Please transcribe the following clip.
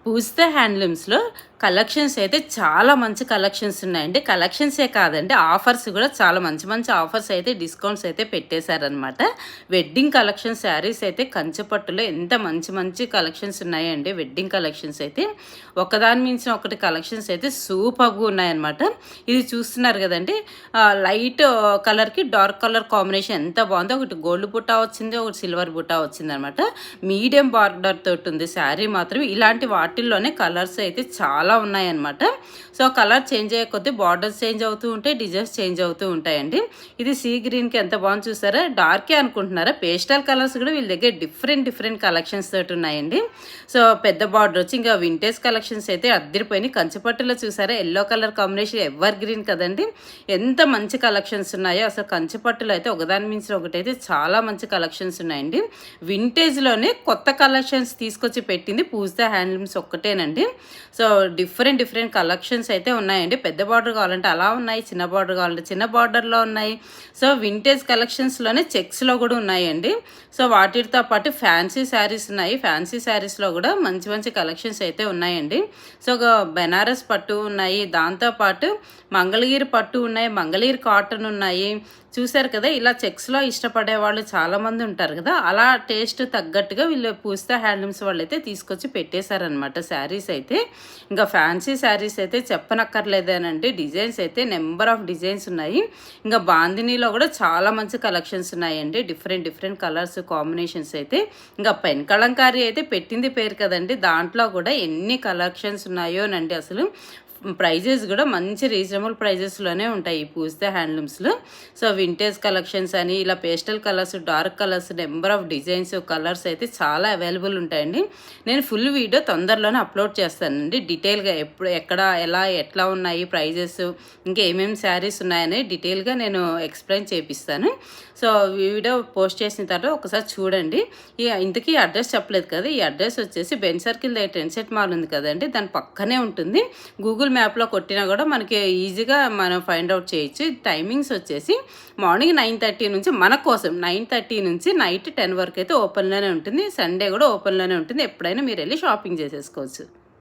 పూజిత హ్యాండ్లూమ్స్‌లో collections అయితే చాలా మంచి కలెక్షన్స్ ఉన్నాయండి. కలెక్షన్సే కాదండి, ఆఫర్స్ కూడా చాలా మంచి మంచి ఆఫర్స్ అయితే, డిస్కౌంట్స్ అయితే పెట్టేశారనమాట. వెడ్డింగ్ కలెక్షన్ శారీస్ అయితే కంచిపట్టులో ఎంత మంచి మంచి కలెక్షన్స్ ఉన్నాయండి. వెడ్డింగ్ కలెక్షన్స్ అయితే ఒకదాని మించిన ఒకటి కలెక్షన్స్ అయితే సూపర్‌గా ఉన్నాయన్నమాట. ఇది చూస్తున్నారు కదండి, లైట్ కలర్‌కి డార్క్ కలర్ కాంబినేషన్ ఎంత బాగుందో. ఒకటి గోల్డ్ బుట్ట వచ్చింది, ఒకటి సిల్వర్ బుట్ట వచ్చిందనమాట. మీడియం బార్డర్ తోటి ఉంది శారీ మాత్రం. ఇలాంటి వాటిల్లోనే కలర్స్ అయితే చాలా ఉన్నాయన్నమాట. సో కలర్ చేంజ్ అయ్యే కొద్దీ బార్డర్స్ చేంజ్ అవుతూ ఉంటాయి, డిజైన్స్ చేంజ్ అవుతూ ఉంటాయండి. ఇది సీ గ్రీన్కి ఎంత బాగుంది చూసారా. డార్కే అనుకుంటున్నారా, పేస్టల్ కలర్స్ కూడా వీళ్ళ దగ్గర డిఫరెంట్ కలెక్షన్స్ తోటి ఉన్నాయండి. సో పెద్ద బార్డర్ వచ్చి ఇంకా వింటేజ్ కలెక్షన్స్ అయితే అద్దరిపోయినాయి. కంచిపట్టులో చూసారా, yellow colour combination ever green కదండి. ఎంత మంచి కలెక్షన్స్ ఉన్నాయో అసలు. కంచిపట్టులో అయితే ఒకదాని మించిన ఒకటి అయితే చాలా మంచి కలెక్షన్స్ ఉన్నాయండి. వింటేజ్లోనే కొత్త కలెక్షన్స్ తీసుకొచ్చి పెట్టింది పూజిత హ్యాండ్లూమ్స్ ఒక్కటేనండి. సో డిఫరెంట్ కలెక్షన్స్ అయితే ఉన్నాయండి. పెద్ద బార్డర్ కావాలంటే అలా ఉన్నాయి, చిన్న బార్డర్ కావాలంటే చిన్న బార్డర్లో ఉన్నాయి. సో వింటేజ్ కలెక్షన్స్లోనే చెక్స్లో కూడా ఉన్నాయండి. సో వాటితో పాటు ఫ్యాన్సీ శారీస్ ఉన్నాయి. ఫ్యాన్సీ శారీస్లో కూడా మంచి మంచి కలెక్షన్స్ అయితే ఉన్నాయండి. సో బెనారస్ పట్టు ఉన్నాయి, దాంతోపాటు మంగళగిరి పట్టు ఉన్నాయి, మంగళగిరి కాటన్ ఉన్నాయి. చూశారు కదా, ఇలా చెక్స్లో ఇష్టపడే వాళ్ళు చాలామంది ఉంటారు కదా, అలా టేస్ట్ తగ్గట్టుగా వీళ్ళు పూజిత హ్యాండ్లూమ్స్ వాళ్ళు అయితే తీసుకొచ్చి పెట్టేశారనమాట శారీస్ అయితే. ఇంకా ఫ్యాన్సీ శారీస్ అయితే చెప్పనక్కర్లేదేనండి. డిజైన్స్ అయితే నెంబర్ ఆఫ్ డిజైన్స్ ఉన్నాయి. ఇంకా బాందినీలో కూడా చాలా మంచి కలెక్షన్స్ ఉన్నాయండి. డిఫరెంట్ కలర్స్ కాంబినేషన్స్ అయితే. ఇంకా పెన్ కలంకారీ అయితే పెట్టింది పేరు కదండి, దాంట్లో కూడా ఎన్ని కలెక్షన్స్ ఉన్నాయోనండి అసలు. ప్రైజెస్ కూడా మంచి రీజనబుల్ ప్రైజెస్లోనే ఉంటాయి ఈ పూజిత హ్యాండ్లూమ్స్లో. సో వింటేజ్ కలెక్షన్స్ అని ఇలా pastel colours, dark colours, number of designs, colours అయితే చాలా అవైలబుల్ ఉంటాయండి. నేను ఫుల్ వీడియో తొందరలోనే అప్లోడ్ చేస్తానండి. డీటెయిల్గా ఎప్పుడు ఎక్కడ ఎట్లా ఉన్నాయి ప్రైజెస్, ఇంకా ఏమేమి శారీస్ ఉన్నాయని డీటెయిల్గా నేను ఎక్స్ప్లెయిన్ చేపిస్తాను. సో వీడియో పోస్ట్ చేసిన తర్వాత ఒకసారి చూడండి. ఇంతకీ అడ్రస్ చెప్పలేదు కదా, ఈ అడ్రస్ వచ్చేసి బెన్ సర్కిల్ దగ్గర ట్రెండ్సెట్ మాల్ ఉంది కదండి, దాని పక్కనే ఉంటుంది. గూగుల్ మ్యాప్లో కొట్టినా కూడా మనకి ఈజీగా మనం ఫైండ్ అవుట్ చేయొచ్చు. టైమింగ్స్ వచ్చేసి మార్నింగ్ 9:30 నుంచి మన కోసం 9:30 నుంచి నైట్ 10 వరకు అయితే ఓపెన్లోనే ఉంటుంది. సండే కూడా ఓపెన్లోనే ఉంటుంది. ఎప్పుడైనా మీరు వెళ్ళి షాపింగ్ చేసేసుకోవచ్చు.